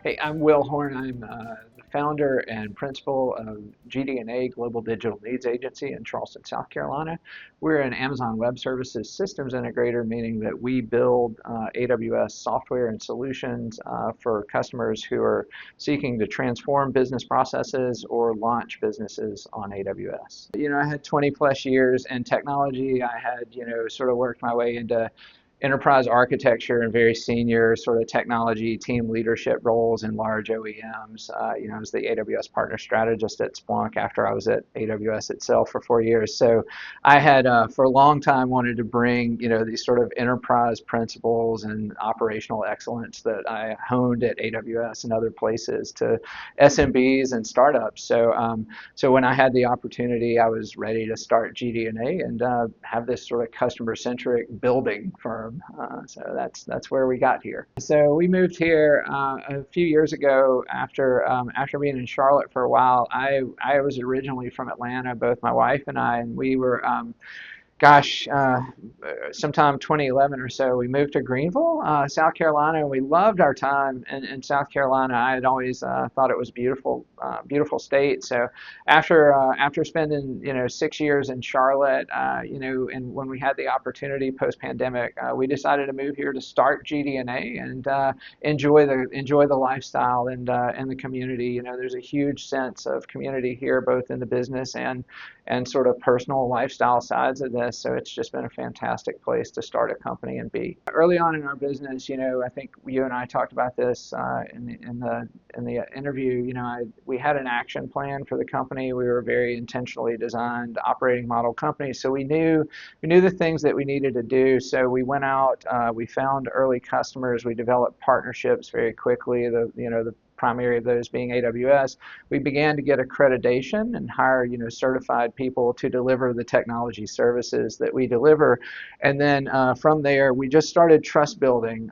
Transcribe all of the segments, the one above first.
Hey, I'm Will Horn. I'm the founder and principal of GD&A Global Digital Needs Agency in Charleston, South Carolina. We're an Amazon Web Services systems integrator, meaning that we build AWS software and solutions for customers who are seeking to transform business processes or launch businesses on AWS. I had 20 plus years in technology. I had, sort of worked my way into enterprise architecture and very senior sort of technology team leadership roles in large OEMs. I was the AWS partner strategist at Splunk after I was at AWS itself for 4 years. So I had, for a long time, wanted to bring, these sort of enterprise principles and operational excellence that I honed at AWS and other places to SMBs and startups. So when I had the opportunity, I was ready to start GD&A and have this sort of customer-centric building firm. So that's where we got here. So we moved here a few years ago after being in Charlotte for a while. I was originally from Atlanta, both my wife and I, and we were sometime 2011 or so, we moved to Greenville, South Carolina, and we loved our time in South Carolina. I had always thought it was beautiful state. So after spending 6 years in Charlotte, and when we had the opportunity post pandemic, we decided to move here to start GD&A and enjoy the lifestyle and the community. There's a huge sense of community here, both in the business and sort of personal lifestyle sides of this. So it's just been a fantastic place to start a company and be. Early on in our business, I think you and I talked about this in the interview. We had an action plan for the company. We were a very intentionally designed operating model company. So we knew the things that we needed to do. So we went out, we found early customers, we developed partnerships very quickly. The primary of those being AWS, we began to get accreditation and hire, certified people to deliver the technology services that we deliver. And then from there, we just started trust building.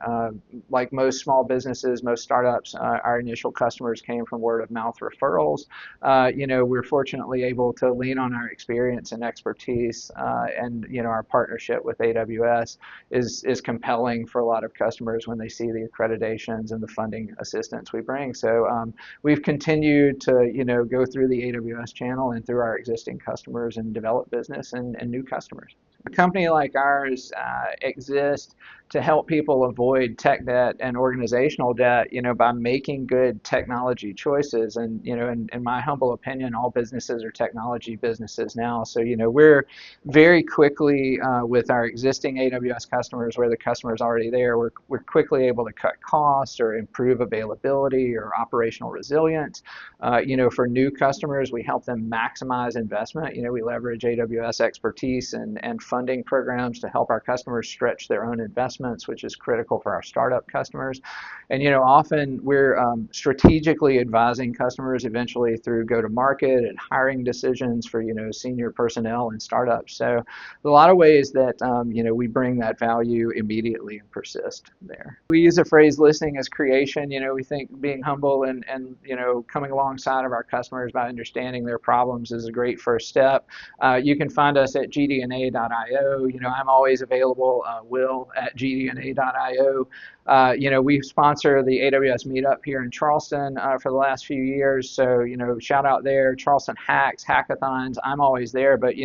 Like most small businesses, most startups, our initial customers came from word of mouth referrals. We're fortunately able to lean on our experience and expertise, and our partnership with AWS is compelling for a lot of customers when they see the accreditations and the funding assistance we bring. So we've continued to, go through the AWS channel and through our existing customers and develop business and new customers. A company like ours exists to help people avoid tech debt and organizational debt, by making good technology choices. And, in my humble opinion, all businesses are technology businesses now. So, we're very quickly with our existing AWS customers, where the customer is already there, we're quickly able to cut costs or improve availability or operational resilience. For new customers, we help them maximize investment. We leverage AWS expertise and funding programs to help our customers stretch their own investments, which is critical for our startup customers. And often we're strategically advising customers eventually through go-to-market and hiring decisions for senior personnel and startups. So a lot of ways that we bring that value immediately and persist there. We use the phrase listening as creation. We think being humble and coming alongside of our customers by understanding their problems is a great first step. You can find us at gdna.io. I'm always available, Will at gdna.io. We sponsor the AWS meetup here in Charleston for the last few years. So, shout out there, Charleston Hacks, hackathons. I'm always there, but,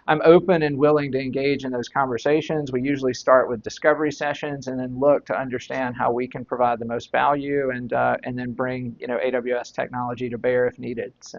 I'm open and willing to engage in those conversations. We usually start with discovery sessions and then look to understand how we can provide the most value and then bring, AWS technology to bear if needed. So.